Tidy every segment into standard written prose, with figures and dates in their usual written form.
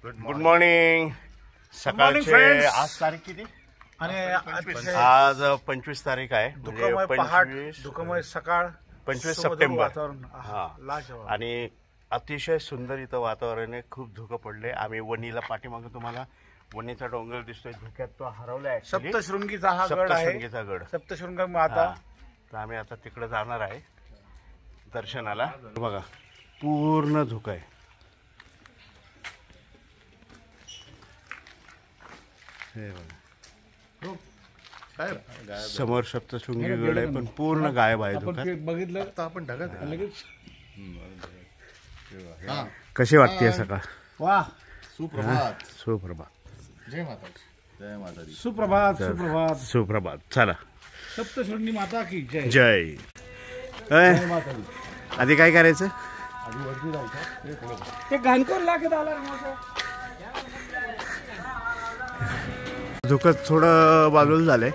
Good morning. सकाळचे आज तारीख किती? आज 25 तारीख आहे. धुकमय सकाळ 25 सप्टेंबर. आणि अतिशय सुंदर इथं वातावरण आहे. खूप धुकं पडले. आम्ही वणीला पाठीमागे तुम्हाला वणीचा डोंगर दिसतोय. धुक्यात तो हरवलाय. सप्तशृंगीचा हा गड आहे. सप्तशृंगीचा गड, सप्तशृंग माता. तर आम्ही आता तिकडे जाणार आहे दर्शनाला. बघा पूर्ण धुकं आहे. हे बघा समोर सप्तशृंगी गड आहे पण पूर्ण गायब आहे धुक्यात. बघितलं तर आपण ढगात लगेच. कशी वाटते सकाळ? वा, सुप्रभात. सुप्रभात. जय माता. जय माता. सुप्रभात. सुप्रभात. सुप्रभात. चला. सप्तशृंगी माता की जय. जय. आधी काय करायचं? ते घाणकोर लागत आला. धुकं थोडं बाजूला झालंय.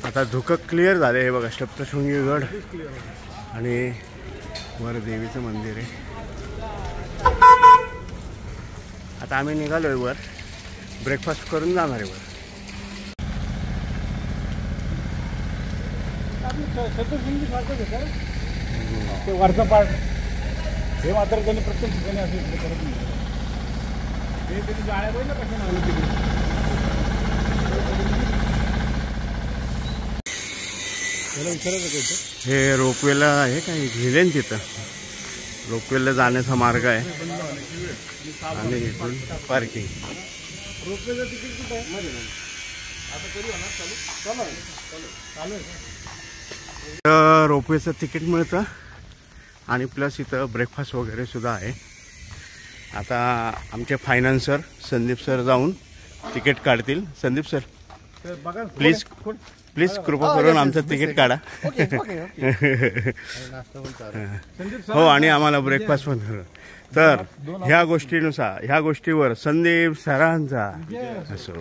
आता धुकं क्लिअर झाले. हे बघा सप्तशृंगी गड आणि वर देवीचं मंदिर आहे. आता आम्ही निघालोय वर. ब्रेकफास्ट करून जाणार आहे वर. ते वरचा पार्ट हे मात्र त्यांनी प्रत्येक ठिकाणी असं इकडे करत नाही. हे त्यांनी जाळ्या पाहिजे कशा नावलं तिकडे. त्याला विचारायचं काय? हे रोपवेला आहे काय गेले ना तिथं. रोपवेला जाण्याचा मार्ग आहे आणि इथून पार्किंग. रोपवेचं तिकीट किती आहे? आता कधी होणार चालू? चालू आहे. चालू आहे. रोपवेचं तिकीट मिळतं आणि प्लस इथं ब्रेकफास्ट वगैरे सुद्धा आहे. आता आमचे फायनान्सर संदीप सर जाऊन तिकीट काढतील. संदीप सर प्लीज कृपा करून आमचं तिकीट काढा. हो आणि आम्हाला ब्रेकफास्ट पण करा. तर ह्या गोष्टीवर संदीप सरांचा असो.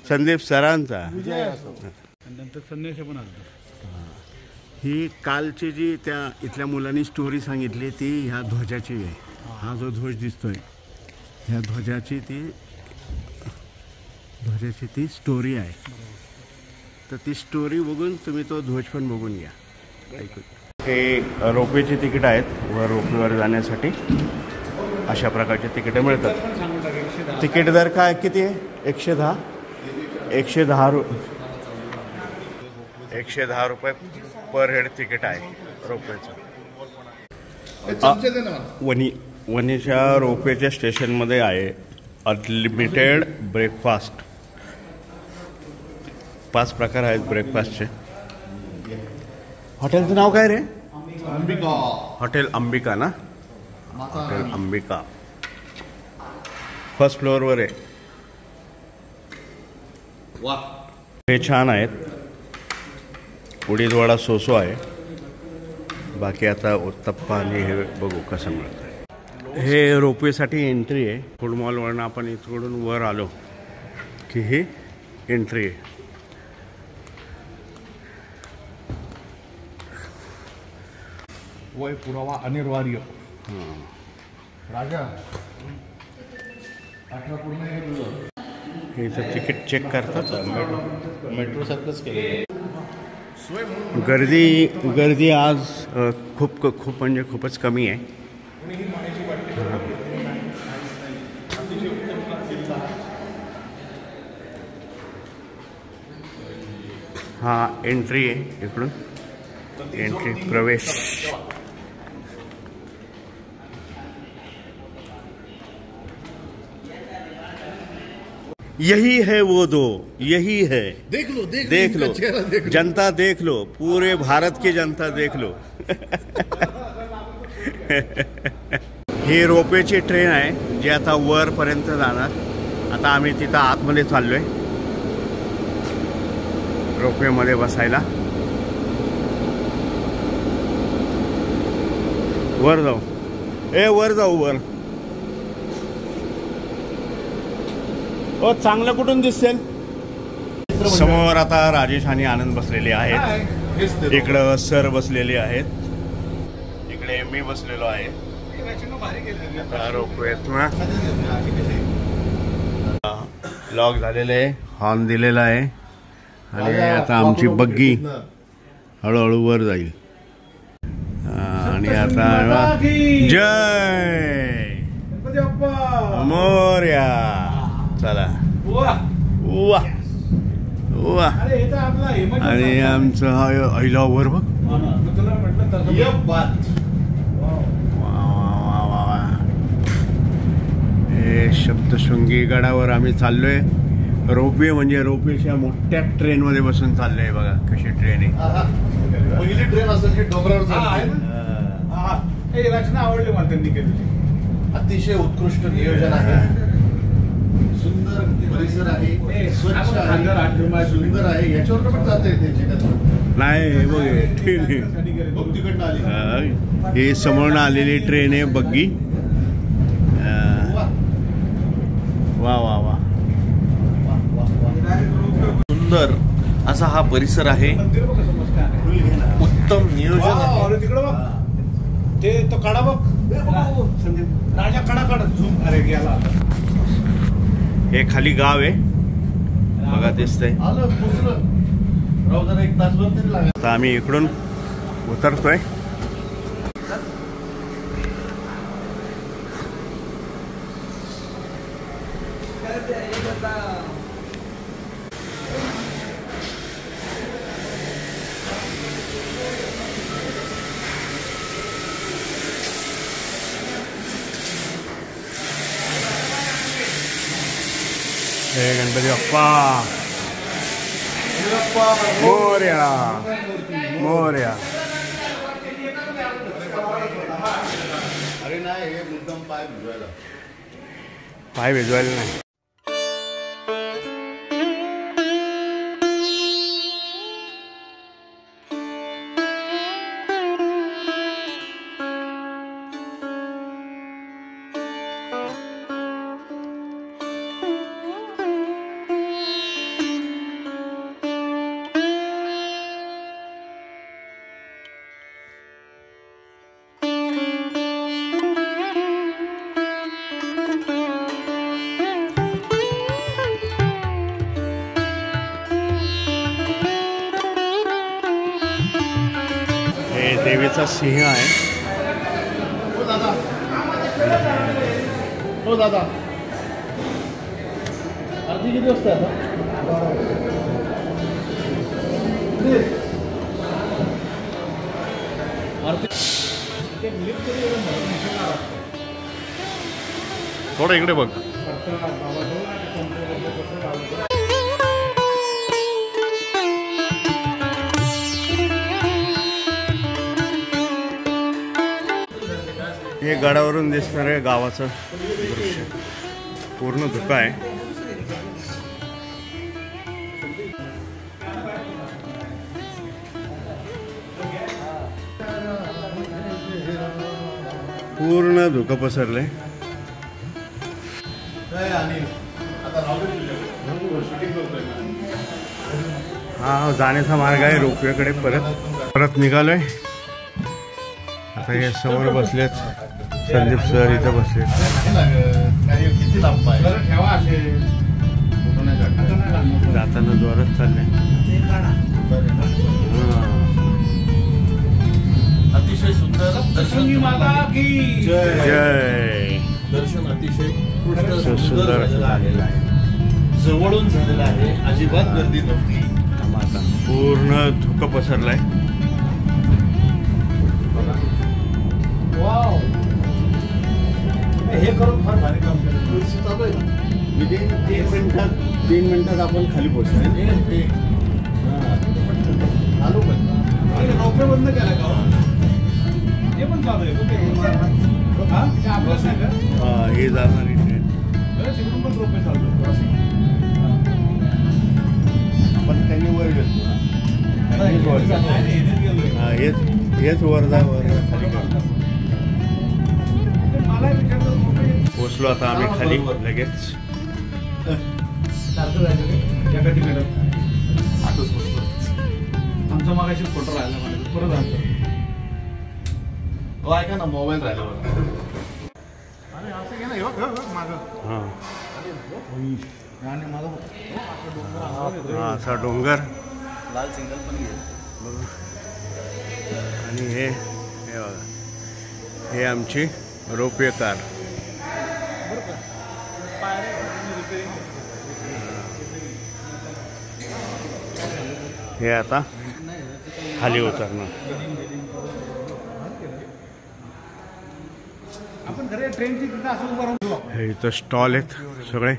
संदीप सरांचा. नंतर संन्यासी पण असतो. ही कालची जी त्या इथल्या मुलांनी स्टोरी सांगितली ती ह्या ध्वजाची आहे. हा जो ध्वज दिसतोय ह्या ध्वजाची ती स्टोरी आहे. तर ती स्टोरी बघून तुम्ही तो ध्वज पण बघून घ्या. हे रोपवेची तिकीट आहेत. वर रोपवेवर जाण्यासाठी अशा प्रकारचे तिकीटं मिळतात. तिकीट दर काय किती आहे? 110 रुपये पर हेड तिकीट आहे रोपवेचं. वणीच्या रोपवेच्या स्टेशनमध्ये आहे अनलिमिटेड ब्रेकफास्ट. 5 प्रकार आहेत ब्रेकफास्टचे. हॉटेलचं नाव काय रे? अंबिका. हॉटेल अंबिका ना? हॉटेल अंबिका फर्स्ट फ्लोअरवर आहे. हे छान आहेत. उडीद वडा सोसो आहे. बाकी आता उत्तप्पा आणि हे बघू कसं मिळतं. हे रोपवेसाठी एंट्री आहे. फूड मॉलवरनं आपण इकडून वर आलो की ही एंट्री आहे. वय पुरावा अनिवार्य. राजा 18 पूर्ण. हे इथं तिकीट चेक करतात. मेट्रो सारखंच केलं. गर्दी आज खूप म्हणजे खूपच कमी आहे. हा एंट्री आहे. इकडून एंट्री प्रवेश. यही है वो दो, यही है. देख लो जनता, देख लो. पूरे भारत की जनता देख लो. ही रोपवेची ट्रेन आहे जी आता वरपर्यंत जाणार. आता आम्ही तिथं आतमध्ये चाललोय रोपवेमध्ये बसायला. वर जाऊ. वर जाऊ. वर चांगलं कुठून दिसेल? समोर आता राजेश आणि आनंद बसलेले आहेत. इकडं सर बसलेले आहेत. इकडे मी बसलेलो आहे. लॉक झालेलं आहे. हॉर्न दिलेला आहे आणि आता आमची बग्गी हळूहळू वर जाईल. आणि आता जय मोर्या. चला वा वा. आणि आमचं ऐला वर बघ. हे सप्तशृंगी गडावर आम्ही चाललोय. रोपवे म्हणजे रोपवेच्या मोठ्या ट्रेन मध्ये बसून चाललोय. बघा कशी ट्रेन आहे. पहिली ट्रेन असेल की डोंगरावर रचना आवडली मला त्यांनी केलेली. अतिशय उत्कृष्ट नियोजन आहे. सुंदर परिसर आहे. स्वच्छ आहे. सुंदर आहे. याच्यावर पण जाता येते. नाही बघ तिकडनं आली. ही समोरून आलेली ट्रेन आहे बग्गी. वा वा वा. सुंदर असा हा परिसर आहे. उत्तम नियोजन. तिकडं बघ ते तो कडा बघ. राजा कडा काढ झूम. अरे गेला. हे खाली गाव आहे बघा दिसतंय. एक तासभर तरी लागेल. आता आम्ही इकडून उतरतोय. हे गणपती बाप्पा मोर्या मोर्या. अरे नाही हे मुद्दाम पाय भिजवायला. पाय भिजवायला नाही. देवीचा सिंह आहे. हो दादा. आरती किती वाजता आता? थोडं इकडे बघ. हे गडावरून दिसणार आहे गावाचं दृश्य. पूर्ण धुका आहे. पूर्ण धुकं पसरलंय. हा जाण्याचा मार्ग आहे रोपवेकडे. परत निघालोय. आता हे समोर बसलेत संदीप सर. इथं बसलेत. किती लांब आहे. जाताना जोरात चाललंय. अतिशय सुंदर दर्शन. जय. दर्शन अतिशय सुंदर झालेलं आहे. जवळून झालेलं आहे. अजिबात गर्दी नव्हती. आता पूर्ण धुकं पसरलंय. हे करून फार भारी काम केलं. चालू आहे ना. विदिन 3 मिनिटात आपण खाली पोहोचलो. आलो पण रोपवे बंद केला का? हे पण चालू आहे. हे जाणारी ट्रेन. तिकडून पण रोपवे चालू. पण त्यांनी वर गेलो. हेच वर खाली पोचलो. आता आम्ही खाली लगेच. सारखं झालं एका तिकडं मगाशी फोटो राहिला मला परत आणतो. ऐका ना मोबाईल राहिला अरे असं घे ना मागं हां आणि माझा असा डोंगर लाल सिंगल पण घे. आणि हे बघा हे आमची रोपवे कार. हे आता खाली उतरणार. आपण घरी ट्रेनची तिथं असं उभं राहून हे इथं स्टॉल आहेत सगळे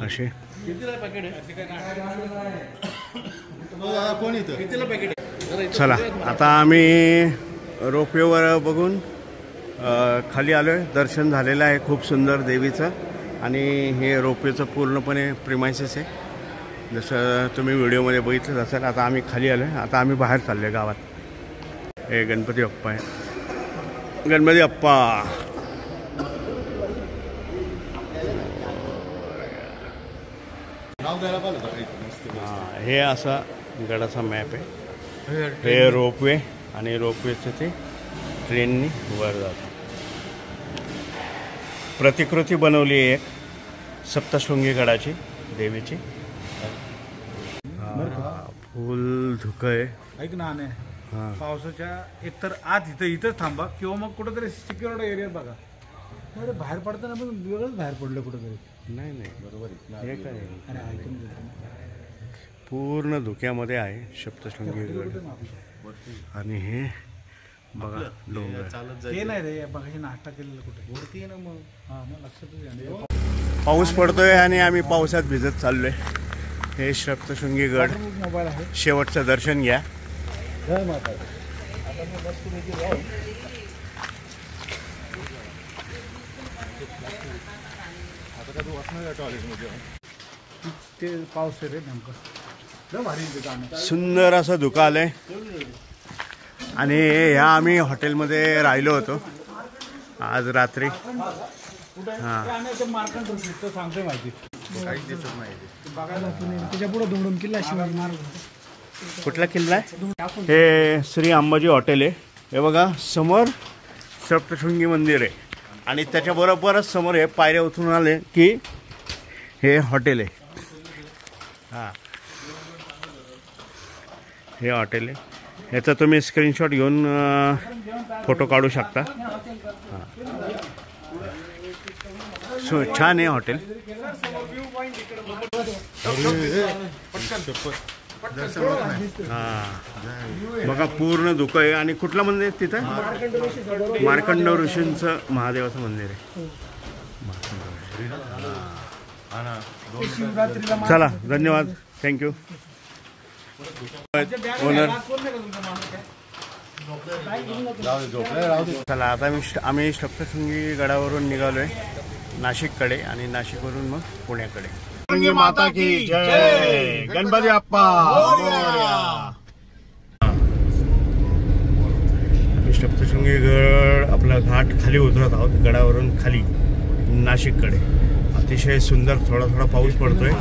असे. कितीला पॅकेट आहे? कोण येतं? कितीला पॅकेट आहे? चला आता आम्ही रोपवेवर बघून खाली आलो आहे. दर्शन झालेलं आहे खूप सुंदर देवीचं. आणि हे रोपवेचं पूर्णपणे प्रिमायसेस आहे जसं तुम्ही व्हिडिओमध्ये बघितलं असेल. आता आम्ही खाली आलो आहे. आता आम्ही बाहेर चाललो आहे गावात. हे गणपती बाप्पा आहे. गणपती बाप्पा नाव द्यायला पाहिजे. हां हे असा गडाचा मॅप आहे. हे रोपवे आणि रोपवेचं ते ट्रेननी वर जातं. प्रतिकृती बनवली आहे एक सप्तशृंगी गडाची देवीची. फुल धुकं आहे. ऐक ना हां पावसाच्या एकतर आत इथंच थांबा किंवा मग कुठेतरी सिक्युरिटी एरिया बघा. अरे बाहेर पडताना पण वेगळंच बाहेर पडलं कुठेतरी. नाही बरोबर आहे. हे काय अरे ऐकून पूर्ण धुक्यामध्ये आहे सप्तशृंगी गड. आणि हे बघा डोंगर. हे नाही रे बघा नाश्ता केलेलं कुठे मूर्ती आहे ना मग. हां मग लक्षातच येणार. पाऊस पडतोय आणि आम्ही पावसात भिजत चाललोय. हे सप्तशृंगी गड मोबाईल आहे. शेवटचं दर्शन घ्या. जय माता. आता मी बस जाऊ. आता का तू असणार टॉयलेटमध्ये ते पाऊस आहे रे नेमकं. सुंदर असं धुकं आलंय. आणि ह्या आम्ही हॉटेलमध्ये राहिलो होतो आज रात्री. हां सांगतोय माहिती काहीच दिसत नाही. त्याच्या पुढे दोन किल्ला शिवाजी महाराज. कुठला किल्ला आहे? हे श्री अंबाजी हॉटेल आहे. हे बघा समोर सप्तशृंगी मंदिर आहे आणि त्याच्याबरोबरच समोर हे पायऱ्या उतरून आले की हे हॉटेल आहे. हां हे हॉटेल आहे. याचा तुम्ही स्क्रीनशॉट घेऊन फोटो काढू शकता. हां सो छान आहे हॉटेल. हां बघा पूर्ण धुकं आहे. आणि कुठलं मंदिर आहे तिथं? मार्कंड ऋषींचं महादेवाचं मंदिर आहे. चला धन्यवाद. थँक्यू. ओनर चला आता आम्ही सप्तशृंगी गडावरून निघालो आहे नाशिककडे आणि नाशिकवरून मग पुण्याकडे. माता की जय. गणपती बाप्पा मोरया. सप्तशृंगी गड आपला घाट खाली उतरत आहोत गडावरून खाली नाशिककडे. अतिशय सुंदर. थोडा थोडा पाऊस पडतोय.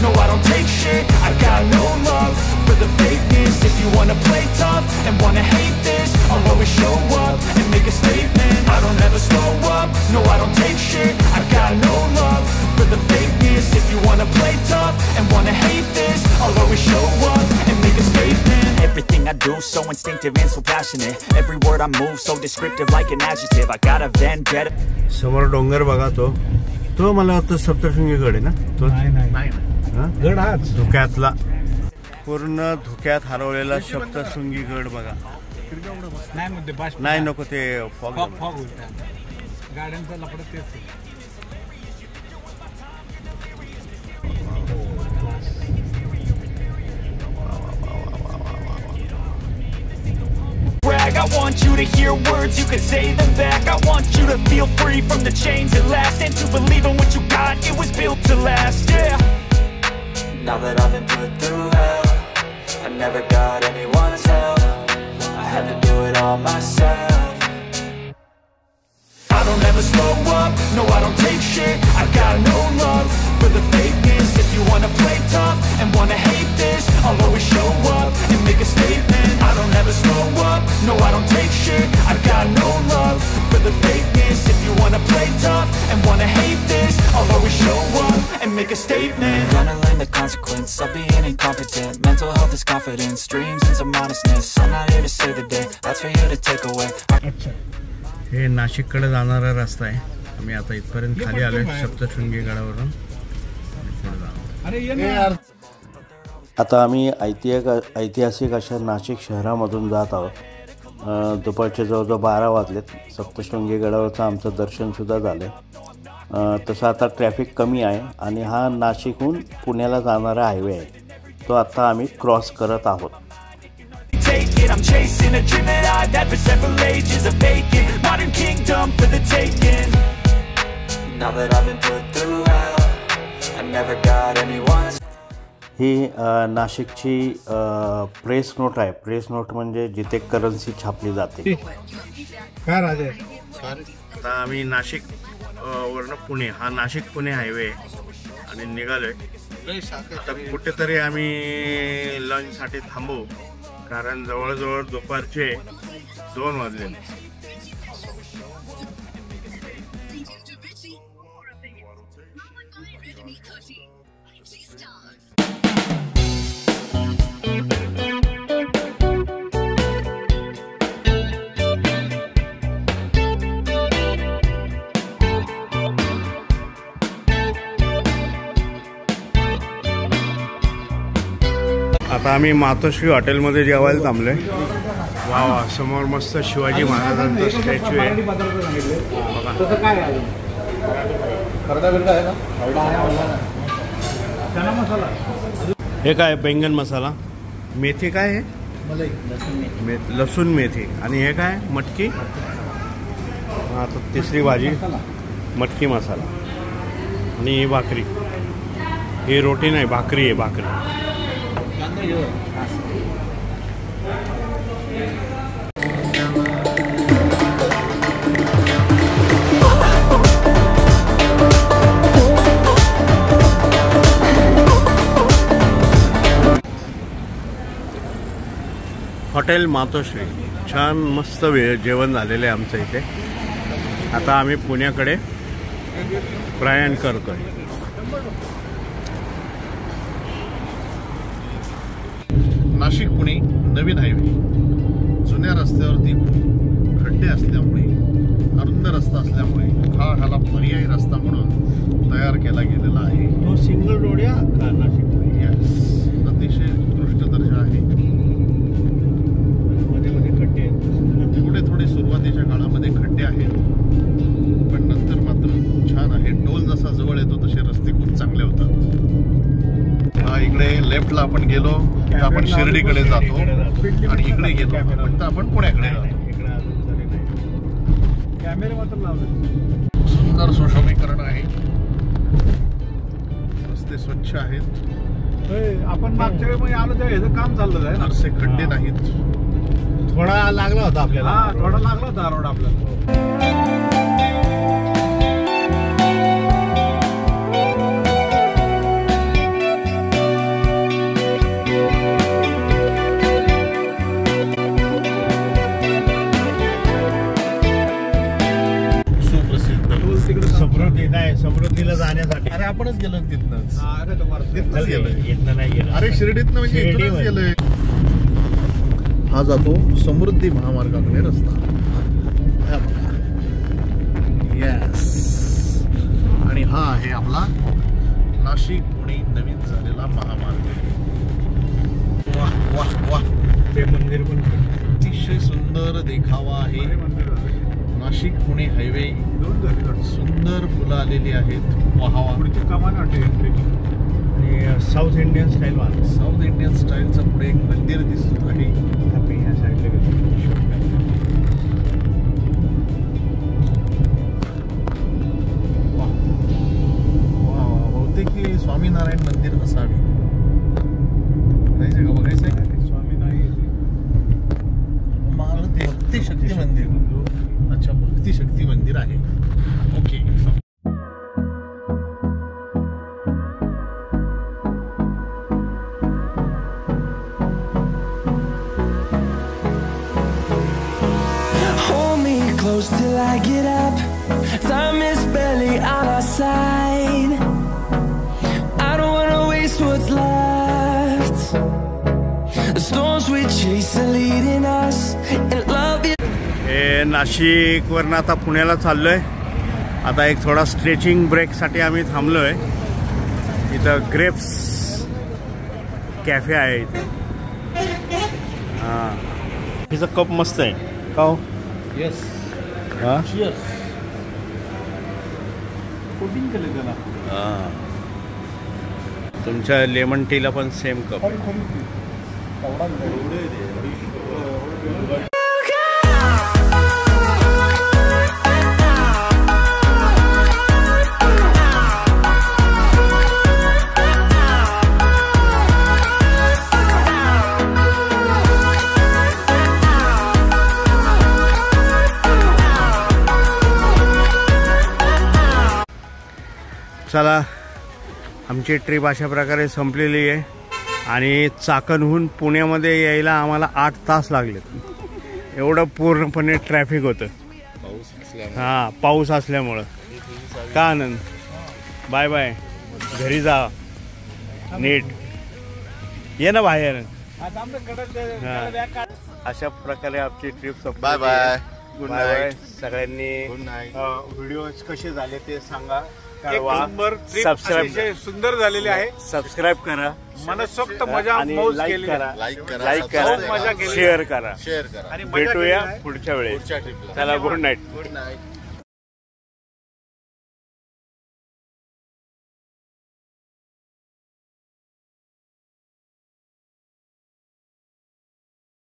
No, I don't take shit. I got no love for the fakeness. If you wanna play tough and wanna hate this, I'll always show up and make a statement. I don't ever slow up. No, I don't take shit. I got no love for the fakeness. If you wanna play tough and wanna hate this, I'll always show up and make a statement. Everything I do so instinctive and so passionate. Every word I move so descriptive like an adjective. I got a vendetta. समोर डोंगर बघा तो मला वाटतं सप्तशृंगी गड आहे ना तो. गड हाच धुक्यातला पूर्ण धुक्यात हरवलेला सप्तशृंगी गड बघा. नाही मध्ये नाही नको ते फॉग. फॉग होता गाड्यांचा लफडा तेच. I want you to hear words, you can say them back. I want you to feel free from the chains at last, and to believe in what you got, it was built to last, yeah. Now that I've been put through hell, I never got anyone's help. I had to do it all myself. I don't ever slow up, no I don't take shit. I got no love for the fakeness. If you wanna play tough and wanna hate this, I'll always show up make a statement. Gonna learn the consequence of being incompetent. Mental health is confidence, dreams and some honestness. I'm not here to save the day, that's for you to take away. हे नाशिककडे जाणारा रस्ता आहे. आम्ही आता इथपर्यंत खाली आलोय सप्तशृंगी गडावरून. आता आम्ही ऐतिहासिक अशा नाशिक शहरामधून जात आहोत. दुपारचे जवळजवळ 12 वाजलेत. सप्तशृंगी गडावरचं आमचं दर्शनसुद्धा झालं आहे. तसं आता ट्रॅफिक कमी आहे आणि हा नाशिकहून पुण्याला जाणारा हायवे आहे. तो आता आम्ही क्रॉस करत आहोत. I'm chasing a dream that I've had for several ages, a vacant modern kingdom for the taking. Now that I've been put through hell, I never got anyone's. ही नाशिकची प्रेस नोट आहे. Press note म्हणजे जिथे currency छापली जाते. काय राजे आता आम्ही नाशिक वरनं पुणे, हा नाशिक पुणे हायवे आणि निघालोय. आता कुठेतरी आम्ही लंचसाठी थांबू, कारण जवळजवळ दुपारचे 2 वाजले. आता आम्ही मातोश्री हॉटेलमध्ये जेवायला थांबलोय. वा वा, समोर मस्त शिवाजी महाराजांचा स्टॅच्यू आहे. हे काय बैंगन मसाला, मेथी काय आहे, लसूण मेथी, आणि हे काय मटकी. आता तिसरी भाजी मटकी मसाला, आणि ही भाकरी. ही रोटी नाही, भाकरी आहे, भाकरी. हॉटेल मातोश्री. छान मस्त जेवण झालेलं आहे आमचं इथे. आता आम्ही पुण्याकडे प्रयाण करतोय. नाशिक पुणे नवीन हायवे. जुन्या रस्त्यावरती खूप खड्डे असल्यामुळे, अरुंद रस्ता असल्यामुळे ह्याला पर्यायी रस्ता म्हणून तयार केला गेलेला आहे. तो सिंगल रोड आहे का नाशिक? यस, अतिशय उत्कृष्ट दर्जा आहे. मध्ये खड्डे आहेत. थोडे सुरुवातीच्या काळामध्ये खड्डे आहेत, पण नंतर मात्र छान आहे. टोल जसा जवळ येतो तसे रस्ते खूप चांगले होतात. इकडे लेफ्टला आपण गेलो तर आपण शिर्डीकडे जातो, आणि इकडे गेलो तर आपण पुण्याकडे जातो. सुंदर सुशोभीकरण आहे. रस्ते स्वच्छ आहेत. आपण मागच्या वेळी आलो तेव्हा ह्याचं काम चाललं आहे. फारसे खड्डे नाहीत. थोडा लागला होता आपल्याला. थोडा लागला होता रोड आपल्याला. समृद्धीला जाण्यासाठी. अरे आपणच गेलो तिथनंच. इथनं नाही गेलं. अरे शिर्डीतनं म्हणजे इथूनच गेलोय. हा जातो समृद्धी महामार्गाकडे रस्ता. येस. आणि हा आहे आपला नाशिक पुणे नवीन झालेला महामार्ग. वाह वाह वाह. ते मंदिर पण अतिशय सुंदर देखावा आहे. नाशिक पुणे हायवे. सुंदर फुलं आलेली आहेत. वाहावा. पुढच्या कामाने वाटते. आणि South Indian style. South Indian स्टाईलचं पुढे एक मंदिर दिसत आहे. ह्या साईडला बहुतेक स्वामीनारायण मंदिर असावे. जायचं का बघायचं आहे? स्वामी नाही, मला ते भक्ती शक्ती मंदिर. अच्छा, भक्ती शक्ती मंदिर आहे. Okay. Till I get up, time is barely on our side. नाशिकवरनं आता पुण्याला चाललो आहे. आता एक थोडा स्ट्रेचिंग ब्रेकसाठी आम्ही थांबलो आहे. इथं ग्रेप्स कॅफे आहे इथे. हां, हिचं कप मस्त आहे का हो? येस. हां, कोटिंग केलं त्याला. हां, तुमच्या लेमन टीला पण सेम कप. चला, आमची ट्रिप अशा प्रकारे संपलेली आहे आणि चाकणहून पुण्यामध्ये यायला आम्हाला 8 तास लागलेत. एवढं पूर्णपणे ट्रॅफिक होतं. हां, पाऊस असल्यामुळं. का आनंद, बाय बाय, घरी जा नीट, ये ना बाहेर. अशा प्रकारे आमची ट्रिप संपली. बाय बाय, गुड नाईट सगळ्यांनी. व्हिडिओ कसे झाले ते सांगा. सबस्क्राईब सुंदर झालेले आहे. सबस्क्राईब करा, मनसोक्त मजा आणि मौज लाईक केली. करा, लाईक करा, लाईक मजा करा, केली. शेअर करा. शेअर करा. आणि मजा भेटूया केली आहे. पुढच्या वेळेस. पुढच्या ट्रिपला. चला, गुड नाईट. Good night.